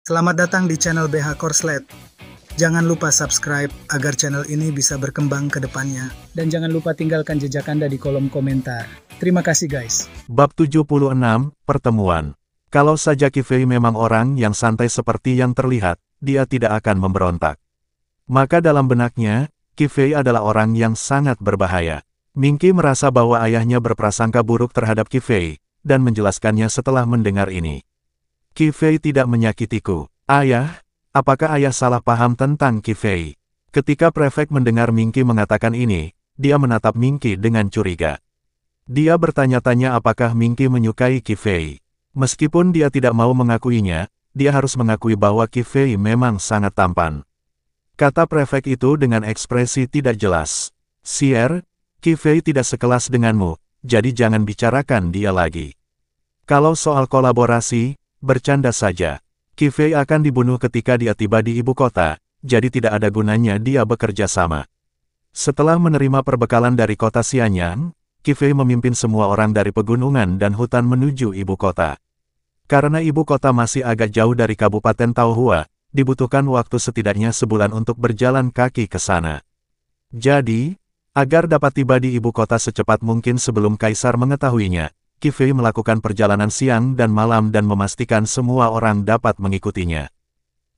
Selamat datang di channel BH Korslet. Jangan lupa subscribe agar channel ini bisa berkembang ke depannya. Dan jangan lupa tinggalkan jejak Anda di kolom komentar. Terima kasih guys. Bab 76, Pertemuan. Kalau saja Qifei memang orang yang santai seperti yang terlihat, dia tidak akan memberontak. Maka dalam benaknya, Qifei adalah orang yang sangat berbahaya. Mingqi merasa bahwa ayahnya berprasangka buruk terhadap Qifei, dan menjelaskannya setelah mendengar ini. Qifei tidak menyakitiku. Ayah, apakah ayah salah paham tentang Qifei? Ketika prefek mendengar Mingqi mengatakan ini, dia menatap Mingqi dengan curiga. Dia bertanya-tanya apakah Mingqi menyukai Qifei. Meskipun dia tidak mau mengakuinya, dia harus mengakui bahwa Qifei memang sangat tampan. Kata prefek itu dengan ekspresi tidak jelas. Sier, Qifei tidak sekelas denganmu, jadi jangan bicarakan dia lagi. Kalau soal kolaborasi, bercanda saja. Qifei akan dibunuh ketika dia tiba di ibu kota, jadi tidak ada gunanya dia bekerja sama. Setelah menerima perbekalan dari kota Xianyang, Qifei memimpin semua orang dari pegunungan dan hutan menuju ibu kota. Karena ibu kota masih agak jauh dari Kabupaten Taohua, dibutuhkan waktu setidaknya sebulan untuk berjalan kaki ke sana. Jadi, agar dapat tiba di ibu kota secepat mungkin sebelum kaisar mengetahuinya, Qifei melakukan perjalanan siang dan malam dan memastikan semua orang dapat mengikutinya.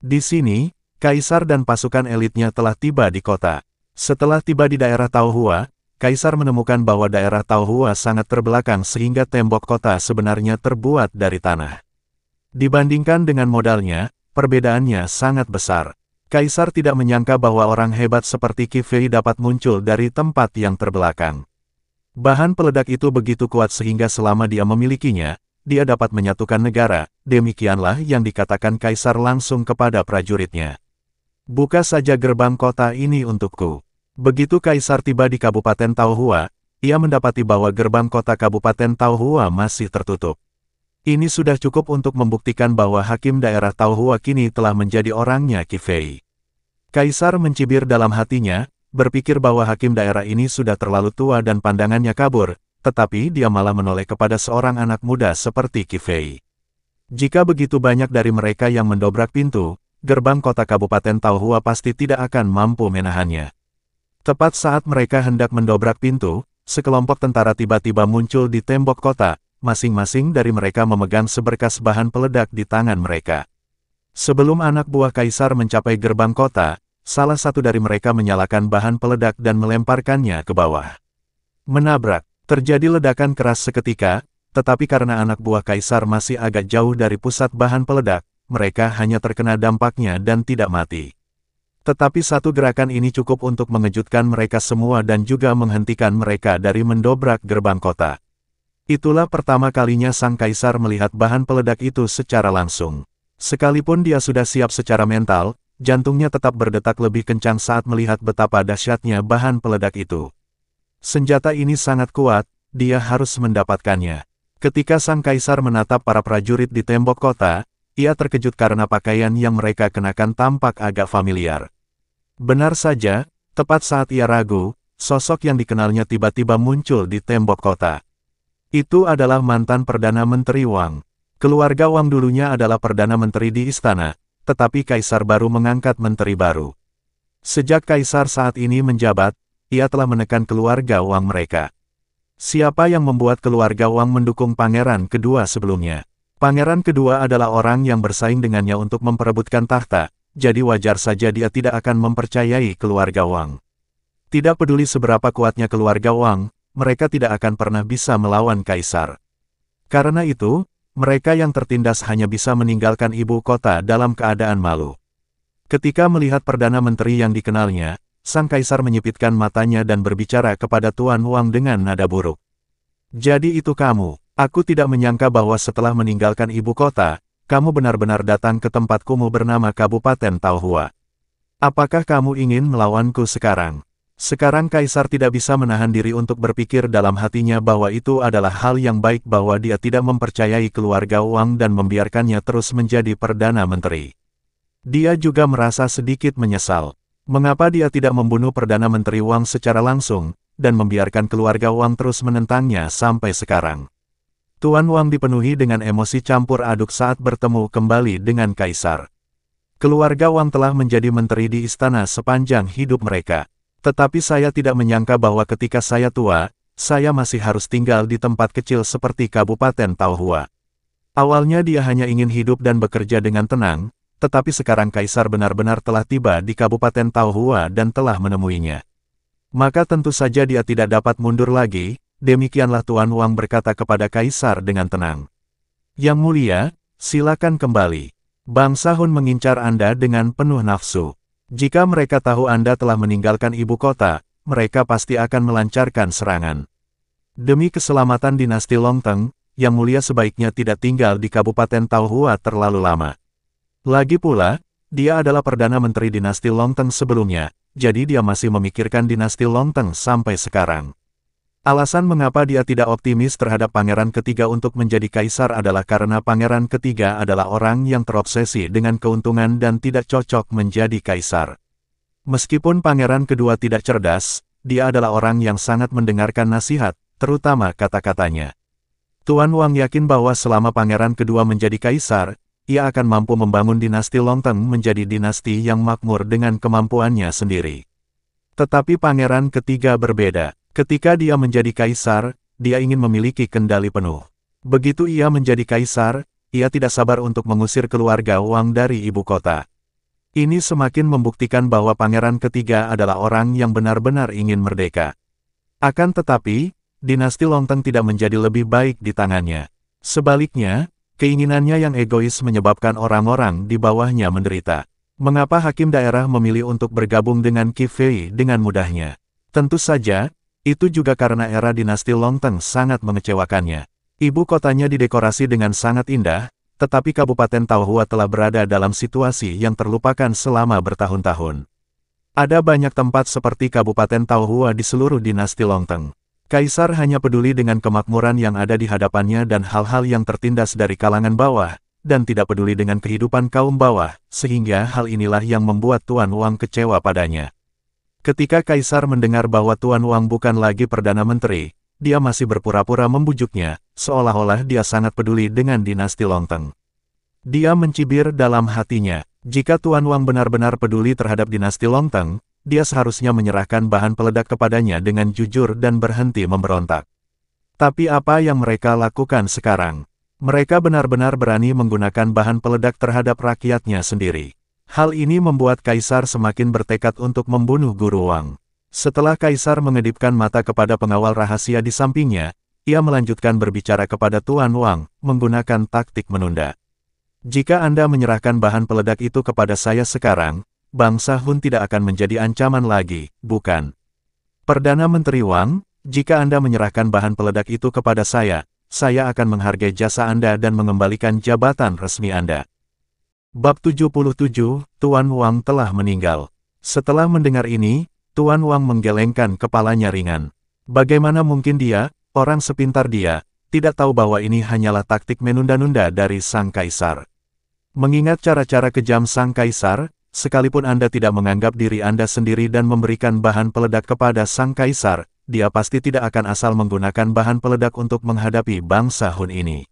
Di sini, kaisar dan pasukan elitnya telah tiba di kota. Setelah tiba di daerah Taohua, kaisar menemukan bahwa daerah Taohua sangat terbelakang sehingga tembok kota sebenarnya terbuat dari tanah. Dibandingkan dengan modalnya, perbedaannya sangat besar. Kaisar tidak menyangka bahwa orang hebat seperti Qifei dapat muncul dari tempat yang terbelakang. Bahan peledak itu begitu kuat sehingga selama dia memilikinya, dia dapat menyatukan negara, demikianlah yang dikatakan kaisar langsung kepada prajuritnya. Buka saja gerbang kota ini untukku. Begitu kaisar tiba di Kabupaten Taohua, ia mendapati bahwa gerbang kota Kabupaten Taohua masih tertutup. Ini sudah cukup untuk membuktikan bahwa hakim daerah Taohua kini telah menjadi orangnya Qifei. Kaisar mencibir dalam hatinya, berpikir bahwa hakim daerah ini sudah terlalu tua dan pandangannya kabur, tetapi dia malah menoleh kepada seorang anak muda seperti Qifei. Jika begitu banyak dari mereka yang mendobrak pintu, gerbang kota Kabupaten Taohua pasti tidak akan mampu menahannya. Tepat saat mereka hendak mendobrak pintu, sekelompok tentara tiba-tiba muncul di tembok kota, masing-masing dari mereka memegang seberkas bahan peledak di tangan mereka. Sebelum anak buah kaisar mencapai gerbang kota, salah satu dari mereka menyalakan bahan peledak dan melemparkannya ke bawah. Menabrak, terjadi ledakan keras seketika, tetapi karena anak buah kaisar masih agak jauh dari pusat bahan peledak, mereka hanya terkena dampaknya dan tidak mati. Tetapi satu gerakan ini cukup untuk mengejutkan mereka semua dan juga menghentikan mereka dari mendobrak gerbang kota. Itulah pertama kalinya sang kaisar melihat bahan peledak itu secara langsung. Sekalipun dia sudah siap secara mental, jantungnya tetap berdetak lebih kencang saat melihat betapa dahsyatnya bahan peledak itu. Senjata ini sangat kuat, dia harus mendapatkannya. Ketika sang kaisar menatap para prajurit di tembok kota, ia terkejut karena pakaian yang mereka kenakan tampak agak familiar. Benar saja, tepat saat ia ragu, sosok yang dikenalnya tiba-tiba muncul di tembok kota. Itu adalah mantan Perdana Menteri Wang. Keluarga Wang dulunya adalah Perdana Menteri di istana, tetapi kaisar baru mengangkat menteri baru. Sejak kaisar saat ini menjabat, ia telah menekan keluarga Wang mereka. Siapa yang membuat keluarga Wang mendukung pangeran kedua sebelumnya? Pangeran kedua adalah orang yang bersaing dengannya untuk memperebutkan tahta, jadi wajar saja dia tidak akan mempercayai keluarga Wang. Tidak peduli seberapa kuatnya keluarga Wang, mereka tidak akan pernah bisa melawan kaisar. Karena itu, mereka yang tertindas hanya bisa meninggalkan ibu kota dalam keadaan malu. Ketika melihat Perdana Menteri yang dikenalnya, sang kaisar menyipitkan matanya dan berbicara kepada Tuan Wang dengan nada buruk. Jadi itu kamu, aku tidak menyangka bahwa setelah meninggalkan ibu kota, kamu benar-benar datang ke tempat kumuh bernama Kabupaten Taohua. Apakah kamu ingin melawanku sekarang? Sekarang kaisar tidak bisa menahan diri untuk berpikir dalam hatinya bahwa itu adalah hal yang baik bahwa dia tidak mempercayai keluarga Wang dan membiarkannya terus menjadi Perdana Menteri. Dia juga merasa sedikit menyesal. Mengapa dia tidak membunuh Perdana Menteri Wang secara langsung, dan membiarkan keluarga Wang terus menentangnya sampai sekarang. Tuan Wang dipenuhi dengan emosi campur aduk saat bertemu kembali dengan Kaisar. Keluarga Wang telah menjadi menteri di istana sepanjang hidup mereka. Tetapi saya tidak menyangka bahwa ketika saya tua, saya masih harus tinggal di tempat kecil seperti Kabupaten Taohua. Awalnya dia hanya ingin hidup dan bekerja dengan tenang, tetapi sekarang Kaisar benar-benar telah tiba di Kabupaten Taohua dan telah menemuinya. Maka tentu saja dia tidak dapat mundur lagi. Demikianlah Tuan Wang berkata kepada Kaisar dengan tenang. Yang mulia, silakan kembali. Bangsa Hun mengincar Anda dengan penuh nafsu. Jika mereka tahu Anda telah meninggalkan ibu kota, mereka pasti akan melancarkan serangan. Demi keselamatan dinasti Longteng, Yang Mulia sebaiknya tidak tinggal di Kabupaten Taohua terlalu lama. Lagi pula, dia adalah Perdana Menteri dinasti Longteng sebelumnya, jadi dia masih memikirkan dinasti Longteng sampai sekarang. Alasan mengapa dia tidak optimis terhadap Pangeran Ketiga untuk menjadi kaisar adalah karena Pangeran Ketiga adalah orang yang terobsesi dengan keuntungan dan tidak cocok menjadi kaisar. Meskipun Pangeran Kedua tidak cerdas, dia adalah orang yang sangat mendengarkan nasihat, terutama kata-katanya. Tuan Wang yakin bahwa selama Pangeran Kedua menjadi kaisar, ia akan mampu membangun dinasti Longteng menjadi dinasti yang makmur dengan kemampuannya sendiri. Tetapi Pangeran Ketiga berbeda. Ketika dia menjadi kaisar, dia ingin memiliki kendali penuh. Begitu ia menjadi kaisar, ia tidak sabar untuk mengusir keluarga Wang dari ibu kota. Ini semakin membuktikan bahwa Pangeran Ketiga adalah orang yang benar-benar ingin merdeka. Akan tetapi, dinasti Longteng tidak menjadi lebih baik di tangannya. Sebaliknya, keinginannya yang egois menyebabkan orang-orang di bawahnya menderita. Mengapa hakim daerah memilih untuk bergabung dengan Qi Fei dengan mudahnya? Tentu saja, itu juga karena era dinasti Longteng sangat mengecewakannya. Ibu kotanya didekorasi dengan sangat indah, tetapi Kabupaten Taohua telah berada dalam situasi yang terlupakan selama bertahun-tahun. Ada banyak tempat seperti Kabupaten Taohua di seluruh dinasti Longteng. Kaisar hanya peduli dengan kemakmuran yang ada di hadapannya dan hal-hal yang tertindas dari kalangan bawah, dan tidak peduli dengan kehidupan kaum bawah, sehingga hal inilah yang membuat Tuan Wang kecewa padanya. Ketika Kaisar mendengar bahwa Tuan Wang bukan lagi Perdana Menteri, dia masih berpura-pura membujuknya, seolah-olah dia sangat peduli dengan dinasti Longteng. Dia mencibir dalam hatinya, jika Tuan Wang benar-benar peduli terhadap dinasti Longteng, dia seharusnya menyerahkan bahan peledak kepadanya dengan jujur dan berhenti memberontak. Tapi apa yang mereka lakukan sekarang? Mereka benar-benar berani menggunakan bahan peledak terhadap rakyatnya sendiri. Hal ini membuat Kaisar semakin bertekad untuk membunuh Guru Wang. Setelah Kaisar mengedipkan mata kepada pengawal rahasia di sampingnya, ia melanjutkan berbicara kepada Tuan Wang, menggunakan taktik menunda. Jika Anda menyerahkan bahan peledak itu kepada saya sekarang, bangsa Hun tidak akan menjadi ancaman lagi, bukan? Perdana Menteri Wang, jika Anda menyerahkan bahan peledak itu kepada saya akan menghargai jasa Anda dan mengembalikan jabatan resmi Anda. Bab 77, Tuan Wang telah meninggal. Setelah mendengar ini, Tuan Wang menggelengkan kepalanya ringan. Bagaimana mungkin dia, orang sepintar dia, tidak tahu bahwa ini hanyalah taktik menunda-nunda dari Sang Kaisar. Mengingat cara-cara kejam Sang Kaisar, sekalipun Anda tidak menganggap diri Anda sendiri dan memberikan bahan peledak kepada Sang Kaisar, dia pasti tidak akan asal menggunakan bahan peledak untuk menghadapi bangsa Hun ini.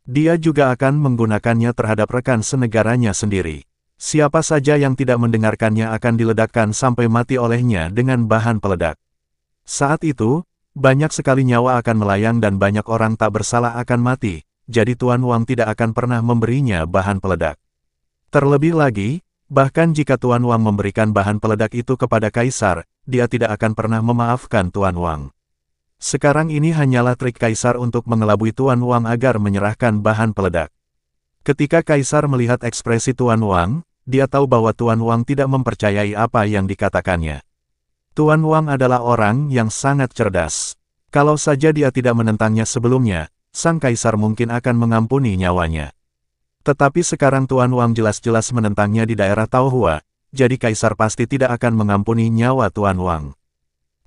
Dia juga akan menggunakannya terhadap rekan senegaranya sendiri. Siapa saja yang tidak mendengarkannya akan diledakkan sampai mati olehnya dengan bahan peledak. Saat itu, banyak sekali nyawa akan melayang dan banyak orang tak bersalah akan mati, jadi Tuan Wang tidak akan pernah memberinya bahan peledak. Terlebih lagi, bahkan jika Tuan Wang memberikan bahan peledak itu kepada Kaisar, dia tidak akan pernah memaafkan Tuan Wang. Sekarang ini hanyalah trik Kaisar untuk mengelabui Tuan Wang agar menyerahkan bahan peledak. Ketika Kaisar melihat ekspresi Tuan Wang, dia tahu bahwa Tuan Wang tidak mempercayai apa yang dikatakannya. Tuan Wang adalah orang yang sangat cerdas. Kalau saja dia tidak menentangnya sebelumnya, Sang Kaisar mungkin akan mengampuni nyawanya. Tetapi sekarang Tuan Wang jelas-jelas menentangnya di daerah Taohua, jadi Kaisar pasti tidak akan mengampuni nyawa Tuan Wang.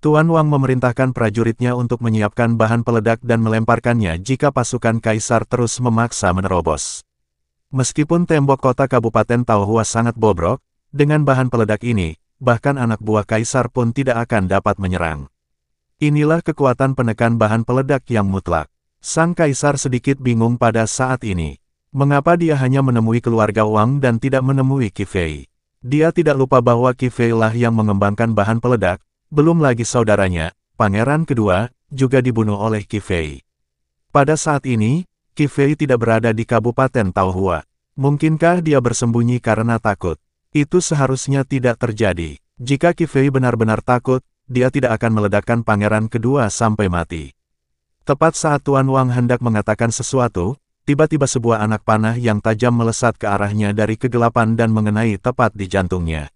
Tuan Wang memerintahkan prajuritnya untuk menyiapkan bahan peledak dan melemparkannya jika pasukan Kaisar terus memaksa menerobos. Meskipun tembok kota Kabupaten Taohua sangat bobrok, dengan bahan peledak ini, bahkan anak buah Kaisar pun tidak akan dapat menyerang. Inilah kekuatan penekan bahan peledak yang mutlak. Sang kaisar sedikit bingung pada saat ini. Mengapa dia hanya menemui keluarga Wang dan tidak menemui Qi Fei? Dia tidak lupa bahwa Qi Fei lah yang mengembangkan bahan peledak, belum lagi saudaranya, pangeran kedua, juga dibunuh oleh Qi Fei. Pada saat ini, Qi Fei tidak berada di Kabupaten Taohua. Mungkinkah dia bersembunyi karena takut? Itu seharusnya tidak terjadi. Jika Qi Fei benar-benar takut, dia tidak akan meledakkan pangeran kedua sampai mati. Tepat saat Tuan Wang hendak mengatakan sesuatu, tiba-tiba sebuah anak panah yang tajam melesat ke arahnya dari kegelapan dan mengenai tepat di jantungnya.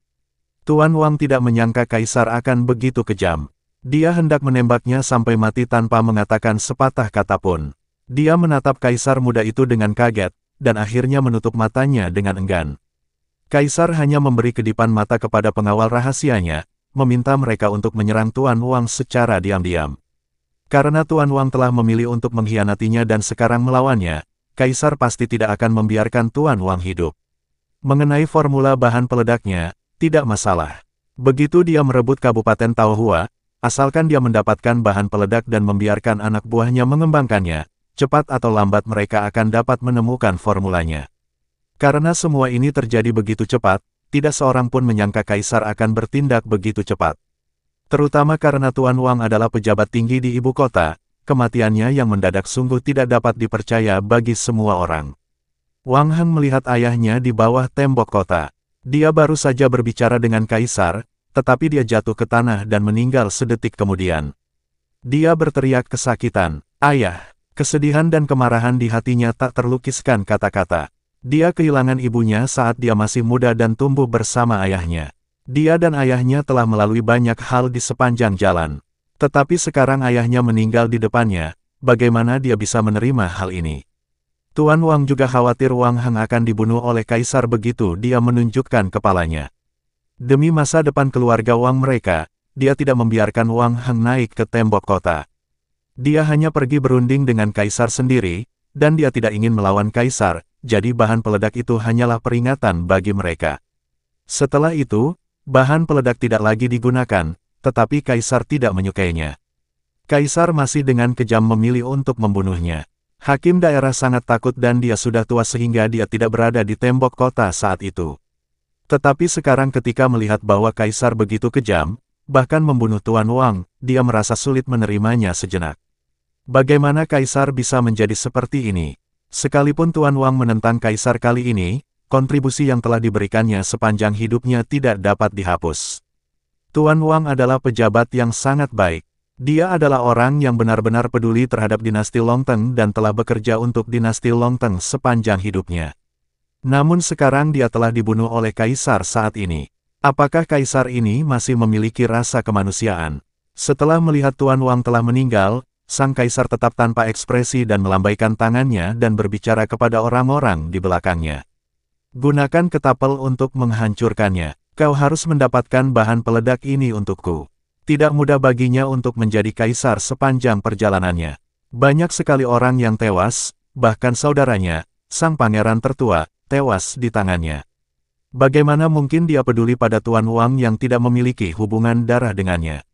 Tuan Wang tidak menyangka kaisar akan begitu kejam. Dia hendak menembaknya sampai mati tanpa mengatakan sepatah kata pun. Dia menatap kaisar muda itu dengan kaget, dan akhirnya menutup matanya dengan enggan. Kaisar hanya memberi kedipan mata kepada pengawal rahasianya, meminta mereka untuk menyerang Tuan Wang secara diam-diam. Karena Tuan Wang telah memilih untuk mengkhianatinya dan sekarang melawannya, Kaisar pasti tidak akan membiarkan Tuan Wang hidup. Mengenai formula bahan peledaknya, tidak masalah. Begitu dia merebut Kabupaten Taohua, asalkan dia mendapatkan bahan peledak dan membiarkan anak buahnya mengembangkannya, cepat atau lambat mereka akan dapat menemukan formulanya. Karena semua ini terjadi begitu cepat, tidak seorang pun menyangka Kaisar akan bertindak begitu cepat. Terutama karena Tuan Wang adalah pejabat tinggi di ibu kota, kematiannya yang mendadak sungguh tidak dapat dipercaya bagi semua orang. Wang Heng melihat ayahnya di bawah tembok kota. Dia baru saja berbicara dengan Kaisar, tetapi dia jatuh ke tanah dan meninggal sedetik kemudian. Dia berteriak kesakitan, "Ayah!" Kesedihan dan kemarahan di hatinya tak terlukiskan kata-kata. Dia kehilangan ibunya saat dia masih muda dan tumbuh bersama ayahnya. Dia dan ayahnya telah melalui banyak hal di sepanjang jalan. Tetapi sekarang ayahnya meninggal di depannya, bagaimana dia bisa menerima hal ini? Tuan Wang juga khawatir Wang Heng akan dibunuh oleh Kaisar begitu dia menunjukkan kepalanya. Demi masa depan keluarga Wang mereka, dia tidak membiarkan Wang Heng naik ke tembok kota. Dia hanya pergi berunding dengan Kaisar sendiri, dan dia tidak ingin melawan Kaisar, jadi bahan peledak itu hanyalah peringatan bagi mereka. Setelah itu, bahan peledak tidak lagi digunakan, tetapi Kaisar tidak menyukainya. Kaisar masih dengan kejam memilih untuk membunuhnya. Hakim daerah sangat takut dan dia sudah tua sehingga dia tidak berada di tembok kota saat itu. Tetapi sekarang ketika melihat bahwa Kaisar begitu kejam, bahkan membunuh Tuan Wang, dia merasa sulit menerimanya sejenak. Bagaimana Kaisar bisa menjadi seperti ini? Sekalipun Tuan Wang menentang Kaisar kali ini, kontribusi yang telah diberikannya sepanjang hidupnya tidak dapat dihapus. Tuan Wang adalah pejabat yang sangat baik. Dia adalah orang yang benar-benar peduli terhadap dinasti Longteng dan telah bekerja untuk dinasti Longteng sepanjang hidupnya. Namun sekarang dia telah dibunuh oleh Kaisar saat ini. Apakah Kaisar ini masih memiliki rasa kemanusiaan? Setelah melihat Tuan Wang telah meninggal, sang Kaisar tetap tanpa ekspresi dan melambaikan tangannya dan berbicara kepada orang-orang di belakangnya. Gunakan ketapel untuk menghancurkannya. Kau harus mendapatkan bahan peledak ini untukku. Tidak mudah baginya untuk menjadi kaisar sepanjang perjalanannya. Banyak sekali orang yang tewas, bahkan saudaranya, sang pangeran tertua, tewas di tangannya. Bagaimana mungkin dia peduli pada Tuan Wang yang tidak memiliki hubungan darah dengannya?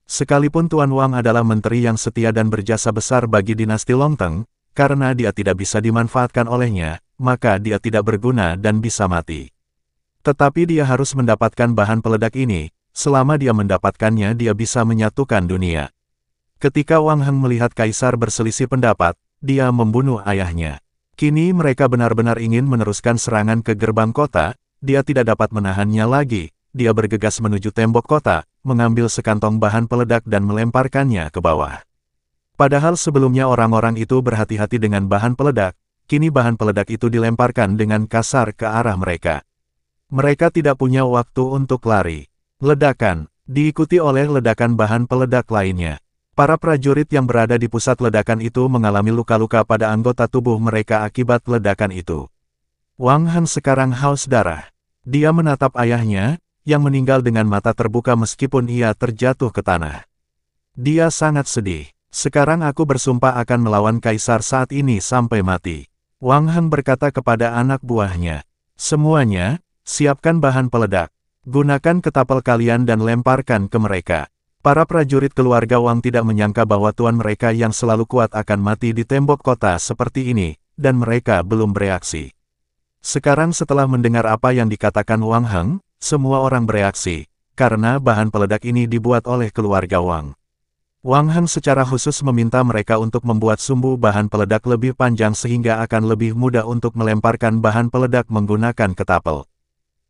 Sekalipun Tuan Wang adalah menteri yang setia dan berjasa besar bagi dinasti Longteng, karena dia tidak bisa dimanfaatkan olehnya, maka dia tidak berguna dan bisa mati. Tetapi dia harus mendapatkan bahan peledak ini, selama dia mendapatkannya dia bisa menyatukan dunia. Ketika Wang Heng melihat Kaisar berselisih pendapat, dia membunuh ayahnya. Kini mereka benar-benar ingin meneruskan serangan ke gerbang kota, dia tidak dapat menahannya lagi, dia bergegas menuju tembok kota, mengambil sekantong bahan peledak dan melemparkannya ke bawah. Padahal sebelumnya orang-orang itu berhati-hati dengan bahan peledak, kini bahan peledak itu dilemparkan dengan kasar ke arah mereka. Mereka tidak punya waktu untuk lari. Ledakan, diikuti oleh ledakan bahan peledak lainnya. Para prajurit yang berada di pusat ledakan itu mengalami luka-luka pada anggota tubuh mereka akibat ledakan itu. Wang Heng sekarang haus darah. Dia menatap ayahnya, yang meninggal dengan mata terbuka meskipun ia terjatuh ke tanah. Dia sangat sedih. Sekarang aku bersumpah akan melawan Kaisar saat ini sampai mati. Wang Heng berkata kepada anak buahnya. Semuanya, siapkan bahan peledak. Gunakan ketapel kalian dan lemparkan ke mereka. Para prajurit keluarga Wang tidak menyangka bahwa tuan mereka yang selalu kuat akan mati di tembok kota seperti ini, dan mereka belum bereaksi. Sekarang setelah mendengar apa yang dikatakan Wang Heng, semua orang bereaksi, karena bahan peledak ini dibuat oleh keluarga Wang. Wang Heng secara khusus meminta mereka untuk membuat sumbu bahan peledak lebih panjang sehingga akan lebih mudah untuk melemparkan bahan peledak menggunakan ketapel.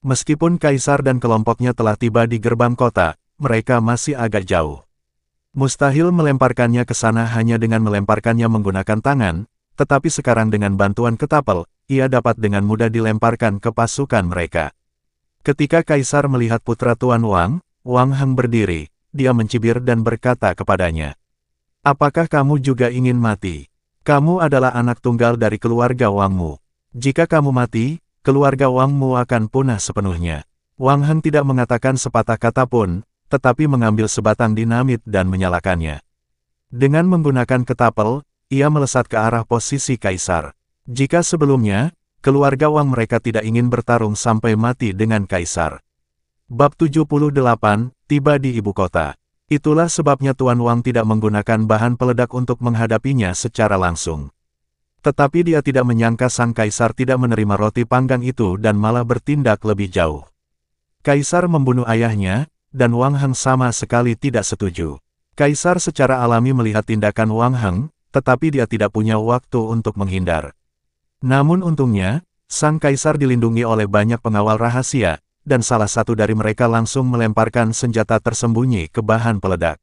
Meskipun Kaisar dan kelompoknya telah tiba di gerbang kota, mereka masih agak jauh. Mustahil melemparkannya ke sana hanya dengan melemparkannya menggunakan tangan, tetapi sekarang dengan bantuan ketapel, ia dapat dengan mudah dilemparkan ke pasukan mereka. Ketika Kaisar melihat putra Tuan Wang, Wang Heng berdiri, dia mencibir dan berkata kepadanya, "Apakah kamu juga ingin mati? Kamu adalah anak tunggal dari keluarga Wangmu. Jika kamu mati, keluarga Wangmu akan punah sepenuhnya." Wang Heng tidak mengatakan sepatah kata pun, tetapi mengambil sebatang dinamit dan menyalakannya. Dengan menggunakan ketapel, ia melesat ke arah posisi Kaisar. Jika sebelumnya, keluarga Wang mereka tidak ingin bertarung sampai mati dengan Kaisar. Bab 78, tiba di ibu kota. Itulah sebabnya Tuan Wang tidak menggunakan bahan peledak untuk menghadapinya secara langsung. Tetapi dia tidak menyangka sang Kaisar tidak menerima roti panggang itu dan malah bertindak lebih jauh. Kaisar membunuh ayahnya, dan Wang Heng sama sekali tidak setuju. Kaisar secara alami melihat tindakan Wang Heng, tetapi dia tidak punya waktu untuk menghindar. Namun untungnya, sang Kaisar dilindungi oleh banyak pengawal rahasia, dan salah satu dari mereka langsung melemparkan senjata tersembunyi ke bahan peledak.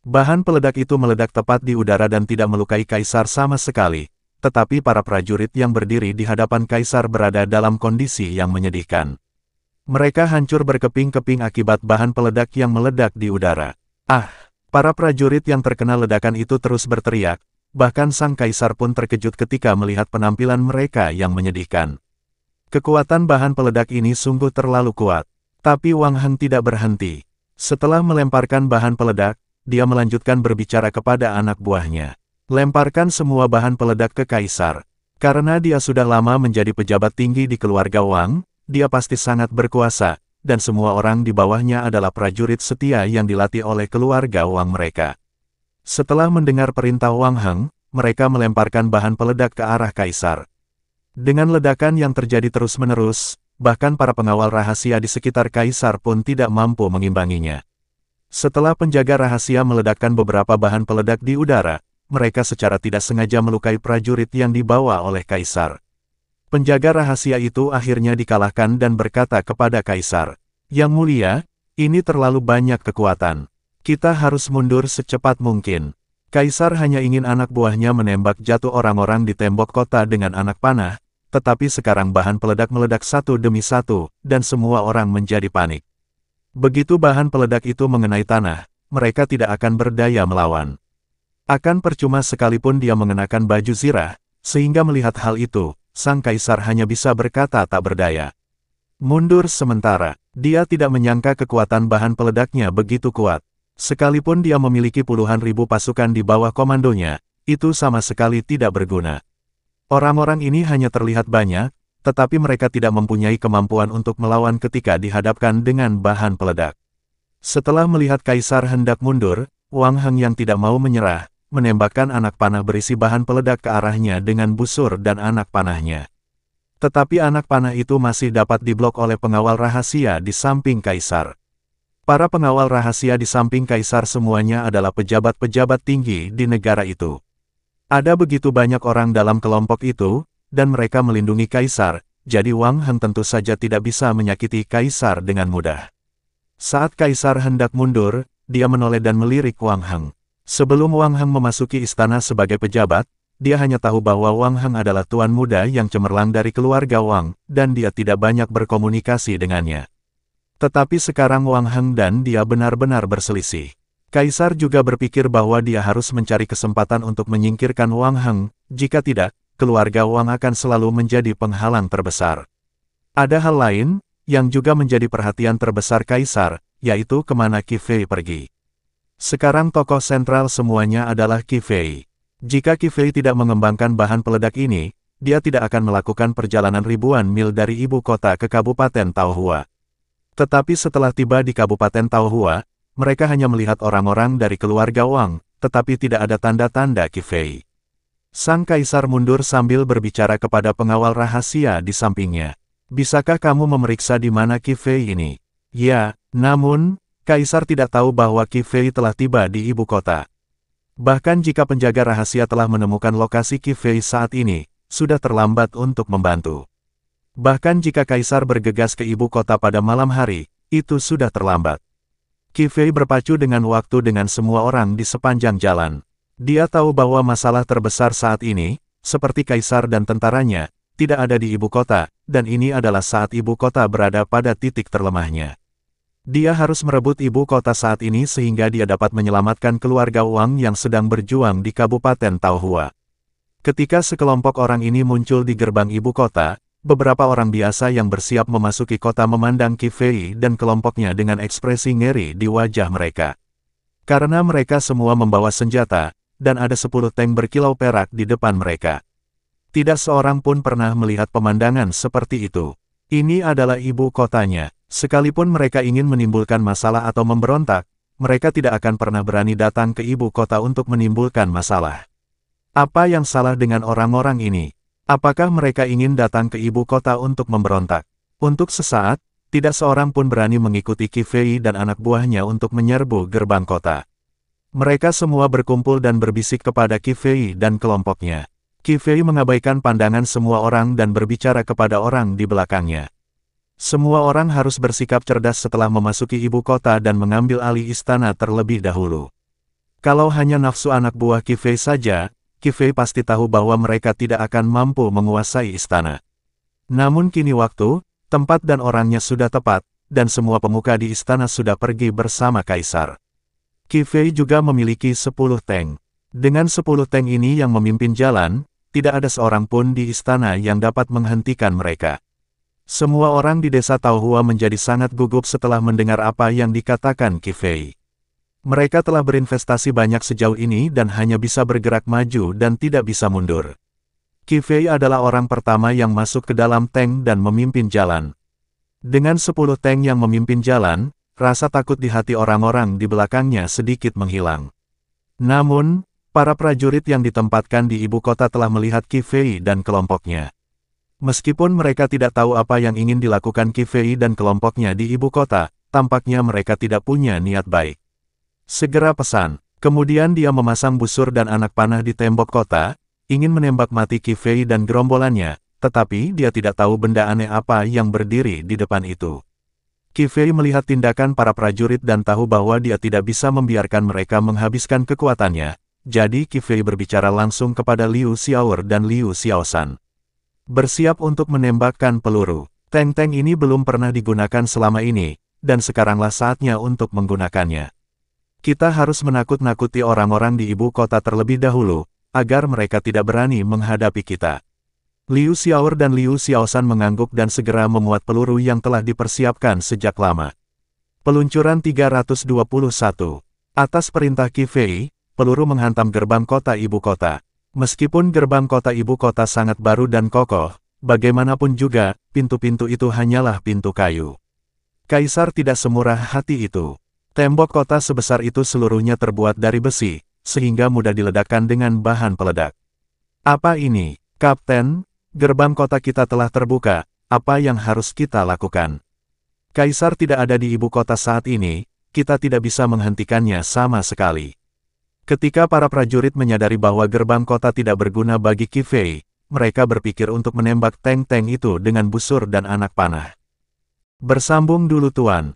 Bahan peledak itu meledak tepat di udara dan tidak melukai Kaisar sama sekali, tetapi para prajurit yang berdiri di hadapan Kaisar berada dalam kondisi yang menyedihkan. Mereka hancur berkeping-keping akibat bahan peledak yang meledak di udara. "Ah!" Para prajurit yang terkena ledakan itu terus berteriak, bahkan sang Kaisar pun terkejut ketika melihat penampilan mereka yang menyedihkan. Kekuatan bahan peledak ini sungguh terlalu kuat. Tapi Wang Heng tidak berhenti. Setelah melemparkan bahan peledak, dia melanjutkan berbicara kepada anak buahnya. "Lemparkan semua bahan peledak ke Kaisar. Karena dia sudah lama menjadi pejabat tinggi di keluarga Wang, dia pasti sangat berkuasa, dan semua orang di bawahnya adalah prajurit setia yang dilatih oleh keluarga Wang mereka." Setelah mendengar perintah Wang Heng, mereka melemparkan bahan peledak ke arah Kaisar. Dengan ledakan yang terjadi terus-menerus, bahkan para pengawal rahasia di sekitar Kaisar pun tidak mampu mengimbanginya. Setelah penjaga rahasia meledakkan beberapa bahan peledak di udara, mereka secara tidak sengaja melukai prajurit yang dibawa oleh Kaisar. Penjaga rahasia itu akhirnya dikalahkan dan berkata kepada Kaisar, "Yang mulia, ini terlalu banyak kekuatan. Kita harus mundur secepat mungkin." Kaisar hanya ingin anak buahnya menembak jatuh orang-orang di tembok kota dengan anak panah, tetapi sekarang bahan peledak meledak satu demi satu, dan semua orang menjadi panik. Begitu bahan peledak itu mengenai tanah, mereka tidak akan berdaya melawan. Akan percuma sekalipun dia mengenakan baju zirah, sehingga melihat hal itu, sang Kaisar hanya bisa berkata tak berdaya. Mundur sementara, dia tidak menyangka kekuatan bahan peledaknya begitu kuat. Sekalipun dia memiliki puluhan ribu pasukan di bawah komandonya, itu sama sekali tidak berguna. Orang-orang ini hanya terlihat banyak, tetapi mereka tidak mempunyai kemampuan untuk melawan ketika dihadapkan dengan bahan peledak. Setelah melihat Kaisar hendak mundur, Wang Heng yang tidak mau menyerah, menembakkan anak panah berisi bahan peledak ke arahnya dengan busur dan anak panahnya. Tetapi anak panah itu masih dapat diblok oleh pengawal rahasia di samping Kaisar. Para pengawal rahasia di samping Kaisar semuanya adalah pejabat-pejabat tinggi di negara itu. Ada begitu banyak orang dalam kelompok itu, dan mereka melindungi Kaisar, jadi Wang Heng tentu saja tidak bisa menyakiti Kaisar dengan mudah. Saat Kaisar hendak mundur, dia menoleh dan melirik Wang Heng. Sebelum Wang Heng memasuki istana sebagai pejabat, dia hanya tahu bahwa Wang Heng adalah tuan muda yang cemerlang dari keluarga Wang, dan dia tidak banyak berkomunikasi dengannya. Tetapi sekarang Wang Heng dan dia benar-benar berselisih. Kaisar juga berpikir bahwa dia harus mencari kesempatan untuk menyingkirkan Wang Heng, jika tidak, keluarga Wang akan selalu menjadi penghalang terbesar. Ada hal lain, yang juga menjadi perhatian terbesar Kaisar, yaitu kemana Qi Fei pergi. Sekarang tokoh sentral semuanya adalah Qi Fei. Jika Qi Fei tidak mengembangkan bahan peledak ini, dia tidak akan melakukan perjalanan ribuan mil dari ibu kota ke Kabupaten Taohua. Tetapi setelah tiba di Kabupaten Taohua, mereka hanya melihat orang-orang dari keluarga Wang, tetapi tidak ada tanda-tanda Qi Fei. Sang kaisar mundur sambil berbicara kepada pengawal rahasia di sampingnya. Bisakah kamu memeriksa di mana Qi Fei ini? Ya, namun, kaisar tidak tahu bahwa Qi Fei telah tiba di ibu kota. Bahkan jika penjaga rahasia telah menemukan lokasi Qi Fei saat ini, sudah terlambat untuk membantu. Bahkan jika kaisar bergegas ke ibu kota pada malam hari, itu sudah terlambat. Qi Fei berpacu dengan waktu dengan semua orang di sepanjang jalan. Dia tahu bahwa masalah terbesar saat ini, seperti kaisar dan tentaranya, tidak ada di ibu kota, dan ini adalah saat ibu kota berada pada titik terlemahnya. Dia harus merebut ibu kota saat ini sehingga dia dapat menyelamatkan keluarga Wang yang sedang berjuang di Kabupaten Taohua. Ketika sekelompok orang ini muncul di gerbang ibu kota, beberapa orang biasa yang bersiap memasuki kota memandang Qi Fei dan kelompoknya dengan ekspresi ngeri di wajah mereka. Karena mereka semua membawa senjata, dan ada 10 tank berkilau perak di depan mereka. Tidak seorang pun pernah melihat pemandangan seperti itu. Ini adalah ibu kotanya. Sekalipun mereka ingin menimbulkan masalah atau memberontak, mereka tidak akan pernah berani datang ke ibu kota untuk menimbulkan masalah. Apa yang salah dengan orang-orang ini? Apakah mereka ingin datang ke ibu kota untuk memberontak? Untuk sesaat, tidak seorang pun berani mengikuti Qi Fei dan anak buahnya untuk menyerbu gerbang kota. Mereka semua berkumpul dan berbisik kepada Qi Fei dan kelompoknya. Qi Fei mengabaikan pandangan semua orang dan berbicara kepada orang di belakangnya. Semua orang harus bersikap cerdas setelah memasuki ibu kota dan mengambil alih istana terlebih dahulu. Kalau hanya nafsu anak buah Qi Fei saja, Qi Fei pasti tahu bahwa mereka tidak akan mampu menguasai istana. Namun kini waktu, tempat dan orangnya sudah tepat, dan semua pemuka di istana sudah pergi bersama kaisar. Qi Fei juga memiliki 10 tank. Dengan 10 tank ini yang memimpin jalan, tidak ada seorang pun di istana yang dapat menghentikan mereka. Semua orang di desa Taohua menjadi sangat gugup setelah mendengar apa yang dikatakan Qi Fei. Mereka telah berinvestasi banyak sejauh ini dan hanya bisa bergerak maju dan tidak bisa mundur. Qi Fei adalah orang pertama yang masuk ke dalam tank dan memimpin jalan. Dengan 10 tank yang memimpin jalan, rasa takut di hati orang-orang di belakangnya sedikit menghilang. Namun, para prajurit yang ditempatkan di ibu kota telah melihat Qi Fei dan kelompoknya. Meskipun mereka tidak tahu apa yang ingin dilakukan Qi Fei dan kelompoknya di ibu kota, tampaknya mereka tidak punya niat baik. Segera pesan. Kemudian dia memasang busur dan anak panah di tembok kota, ingin menembak mati Qi Fei dan gerombolannya, tetapi dia tidak tahu benda aneh apa yang berdiri di depan itu. Qi Fei melihat tindakan para prajurit dan tahu bahwa dia tidak bisa membiarkan mereka menghabiskan kekuatannya, jadi Qi Fei berbicara langsung kepada Liu Xiaoer dan Liu Xiaoshan. Bersiap untuk menembakkan peluru. Tank-tank ini belum pernah digunakan selama ini, dan sekaranglah saatnya untuk menggunakannya. Kita harus menakut-nakuti orang-orang di ibu kota terlebih dahulu, agar mereka tidak berani menghadapi kita. Liu Xiaoer dan Liu Xiaoshan mengangguk dan segera memuat peluru yang telah dipersiapkan sejak lama. Peluncuran 321. Atas perintah Qi Fei, peluru menghantam gerbang kota ibu kota. Meskipun gerbang kota ibu kota sangat baru dan kokoh, bagaimanapun juga, pintu-pintu itu hanyalah pintu kayu. Kaisar tidak semurah hati itu. Tembok kota sebesar itu seluruhnya terbuat dari besi, sehingga mudah diledakkan dengan bahan peledak. Apa ini, Kapten? Gerbang kota kita telah terbuka, apa yang harus kita lakukan? Kaisar tidak ada di ibu kota saat ini, kita tidak bisa menghentikannya sama sekali. Ketika para prajurit menyadari bahwa gerbang kota tidak berguna bagi Qi Fei, mereka berpikir untuk menembak tank-tank itu dengan busur dan anak panah. Bersambung dulu Tuan.